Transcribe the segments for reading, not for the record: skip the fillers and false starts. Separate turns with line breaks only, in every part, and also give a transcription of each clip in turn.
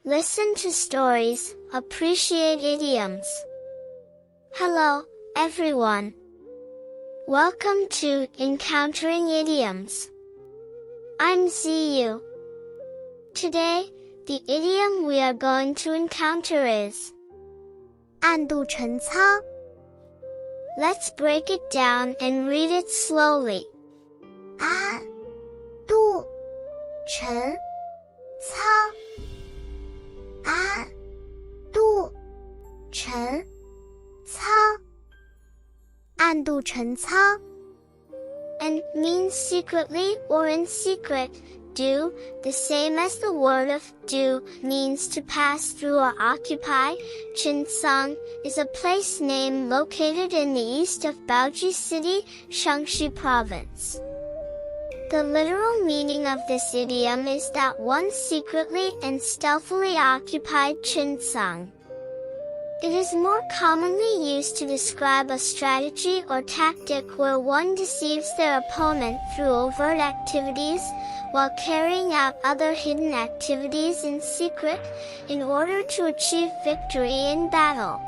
Listen to stories, appreciate idioms. Hello, everyone. Welcome to Encountering Idioms. I'm Ziyu. Today, the idiom we are going to encounter is
暗度陈仓.
Let's break it down and read it slowly.
暗度陈仓. 暗度陈仓. 暗度陈仓
and means secretly or in secret. Do, the same as the word of do, means to pass through or occupy. Chen Cang is a place name located in the east of Baoji City, Shaanxi Province. The literal meaning of this idiom is that one secretly and stealthily occupied Chen Cang. It is more commonly used to describe a strategy or tactic where one deceives their opponent through overt activities, while carrying out other hidden activities in secret, in order to achieve victory in battle.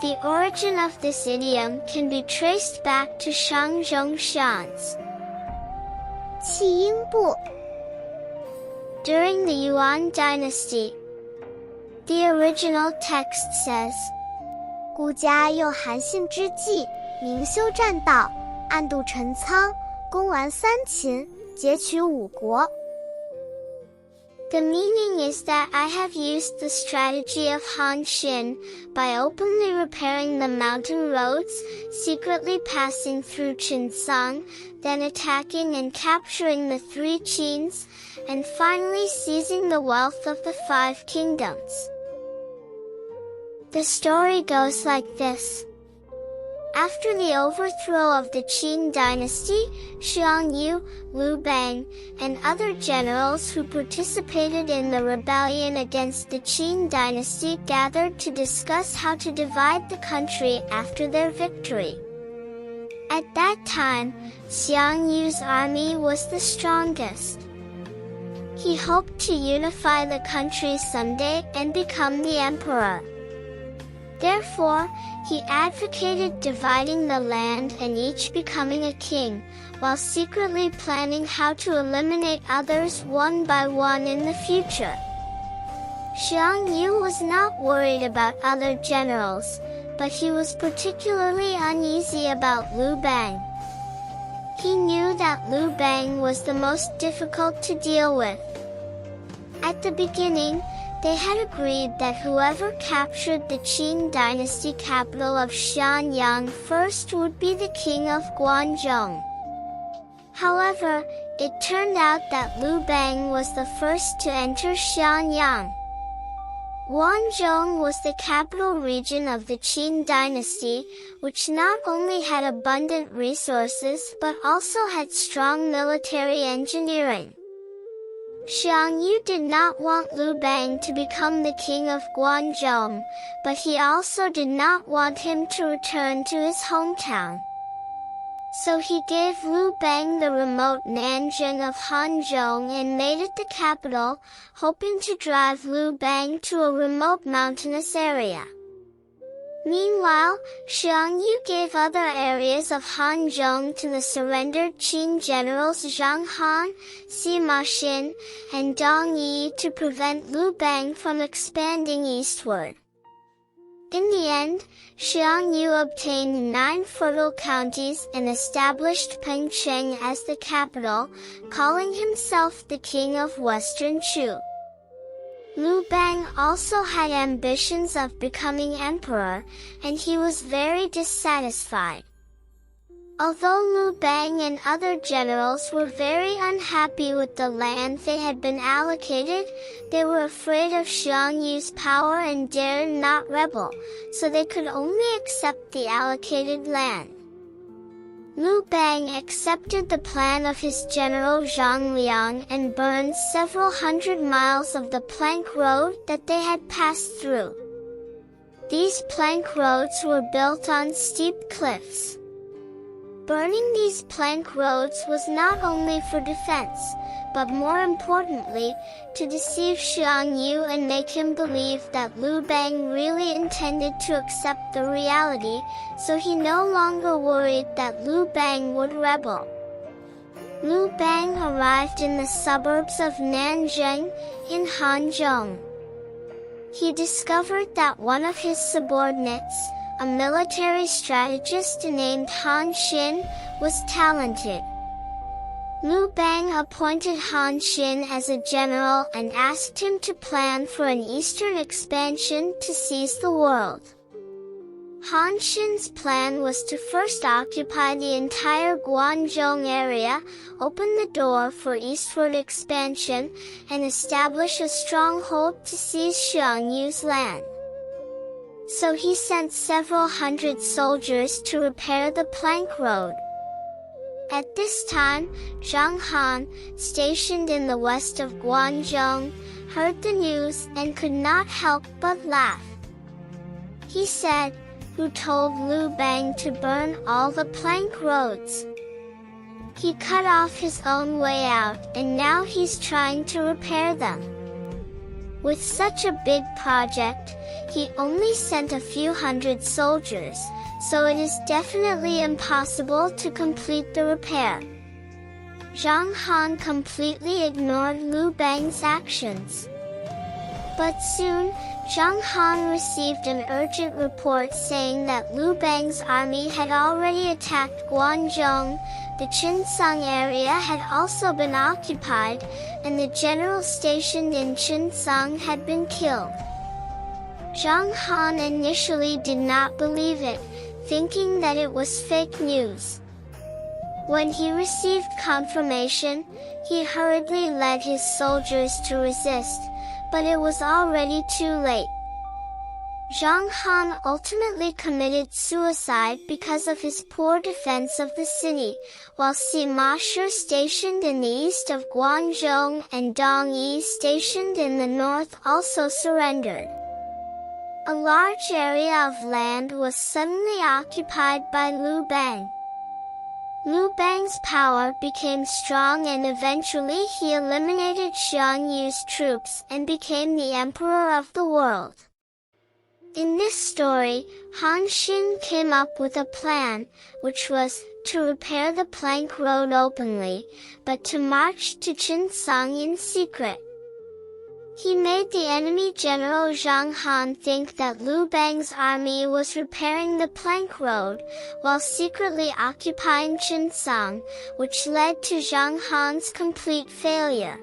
The origin of this idiom can be traced back to Shangzhong Xian's
弃婴部
during the Yuan dynasty. The original text says,
孤家用韩信之计，明修栈道，暗度陈仓，攻完三秦，截取五国.
The meaning is that I have used the strategy of Han Xin, by openly repairing the mountain roads, secretly passing through Chen Cang, then attacking and capturing the 3 Qins, and finally seizing the wealth of the 5 kingdoms. The story goes like this. After the overthrow of the Qin dynasty, Xiang Yu, Liu Bang, and other generals who participated in the rebellion against the Qin dynasty gathered to discuss how to divide the country after their victory. At that time, Xiang Yu's army was the strongest. He hoped to unify the country someday and become the emperor. Therefore, he advocated dividing the land and each becoming a king, while secretly planning how to eliminate others one by one in the future. Xiang Yu was not worried about other generals, but he was particularly uneasy about Liu Bang. He knew that Liu Bang was the most difficult to deal with. At the beginning, they had agreed that whoever captured the Qin dynasty capital of Xianyang first would be the king of Guangzhou. However, it turned out that Liu Bang was the first to enter Xianyang. Guangzhou was the capital region of the Qin dynasty, which not only had abundant resources but also had strong military engineering. Xiang Yu did not want Liu Bang to become the king of Guangzhou, but he also did not want him to return to his hometown. So he gave Liu Bang the remote Nanjing of Hanzhong and made it the capital, hoping to drive Liu Bang to a remote mountainous area. Meanwhile, Xiang Yu gave other areas of Hanzhong to the surrendered Qin generals Zhang Han, Sima Xin, and Dong Yi to prevent Liu Bang from expanding eastward. In the end, Xiang Yu obtained 9 fertile counties and established Pengcheng as the capital, calling himself the king of Western Chu. Liu Bang also had ambitions of becoming emperor, and he was very dissatisfied. Although Liu Bang and other generals were very unhappy with the land they had been allocated, they were afraid of Xiang Yu's power and dared not rebel, so they could only accept the allocated land. Liu Bang accepted the plan of his general Zhang Liang and burned several hundred miles of the plank road that they had passed through. These plank roads were built on steep cliffs. Burning these plank roads was not only for defense, but more importantly, to deceive Xiang Yu and make him believe that Liu Bang really intended to accept the reality, so he no longer worried that Liu Bang would rebel. Liu Bang arrived in the suburbs of Nanjing, in Hanzhong. He discovered that one of his subordinates, a military strategist named Han Xin, was talented. Liu Bang appointed Han Xin as a general and asked him to plan for an eastern expansion to seize the world. Han Xin's plan was to first occupy the entire Guangzhou area, open the door for eastward expansion, and establish a stronghold to seize Xiang Yu's land. So he sent several hundred soldiers to repair the plank road. At this time, Zhang Han, stationed in the west of Guangzhou, heard the news and could not help but laugh. He said, "Who told Liu Bang to burn all the plank roads? He cut off his own way out and now he's trying to repair them." With such a big project, he only sent a few hundred soldiers, so it is definitely impossible to complete the repair. Zhang Han completely ignored Liu Bang's actions. But soon, Zhang Han received an urgent report saying that Liu Bang's army had already attacked Guangzhou, the Qinsang area had also been occupied, and the general stationed in Qinsang had been killed. Zhang Han initially did not believe it, thinking that it was fake news. When he received confirmation, he hurriedly led his soldiers to resist, but it was already too late. Zhang Han ultimately committed suicide because of his poor defense of the city, while Sima Shi stationed in the east of Guangzhou and Dong Yi stationed in the north also surrendered. A large area of land was suddenly occupied by Liu Bang. Liu Bang's power became strong and eventually he eliminated Xiang Yu's troops and became the emperor of the world. In this story, Han Xin came up with a plan, which was to repair the plank road openly, but to march to Qinsang in secret. He made the enemy general Zhang Han think that Liu Bang's army was repairing the plank road, while secretly occupying Qinsang, which led to Zhang Han's complete failure.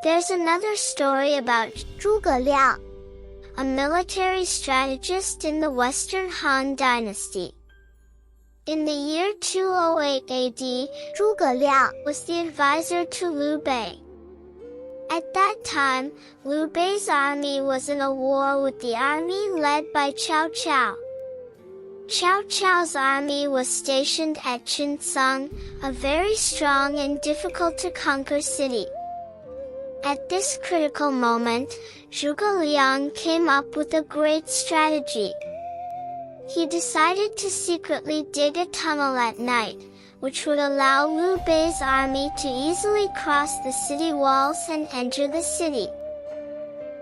There's another story about
诸葛亮
a military strategist in the Western Han Dynasty. In the year 208 AD,
诸葛亮
was the advisor to Liu Bei. At that time, Liu Bei's army was in a war with the army led by Cao Cao. Cao Cao's army was stationed at Qinsang, a very strong and difficult-to-conquer city. At this critical moment, Zhuge Liang came up with a great strategy. He decided to secretly dig a tunnel at night, which would allow Liu Bei's army to easily cross the city walls and enter the city.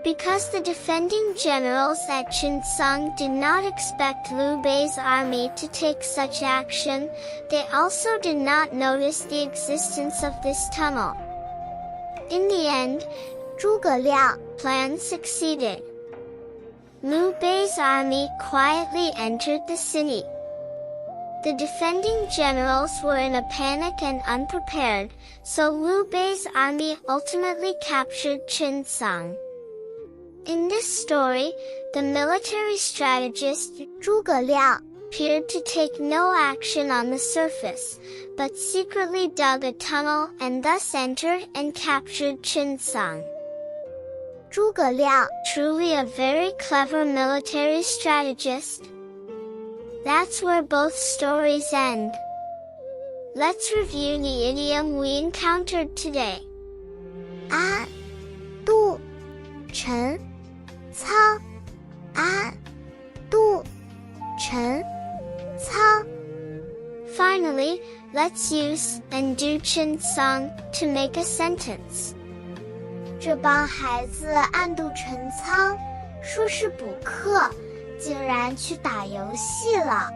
Because the defending generals at Qinsang did not expect Liu Bei's army to take such action, they also did not notice the existence of this tunnel. In the end,
诸葛亮
plan succeeded. Liu Bei's army quietly entered the city. The defending generals were in a panic and unprepared, so Liu Bei's army ultimately captured Qinsang. In this story, the military strategist
诸葛亮
appeared to take no action on the surface, but secretly dug a tunnel and thus entered and captured Qinsang.
诸葛亮
Truly a very clever military strategist. That's where both stories end. Let's review the idiom we encountered today.
暗度陈仓暗度陈仓
Let's use "andu Chen Cang" to make a sentence.
这帮孩子暗度陈仓，说是补课，竟然去打游戏了。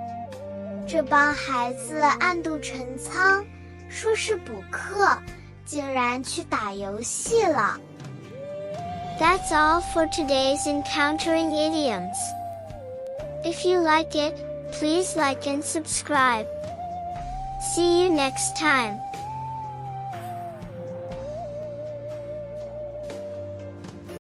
这帮孩子暗度陈仓，说是补课，竟然去打游戏了。
That's all for today's Encountering Idioms. If you like it, please like and subscribe. See you next time.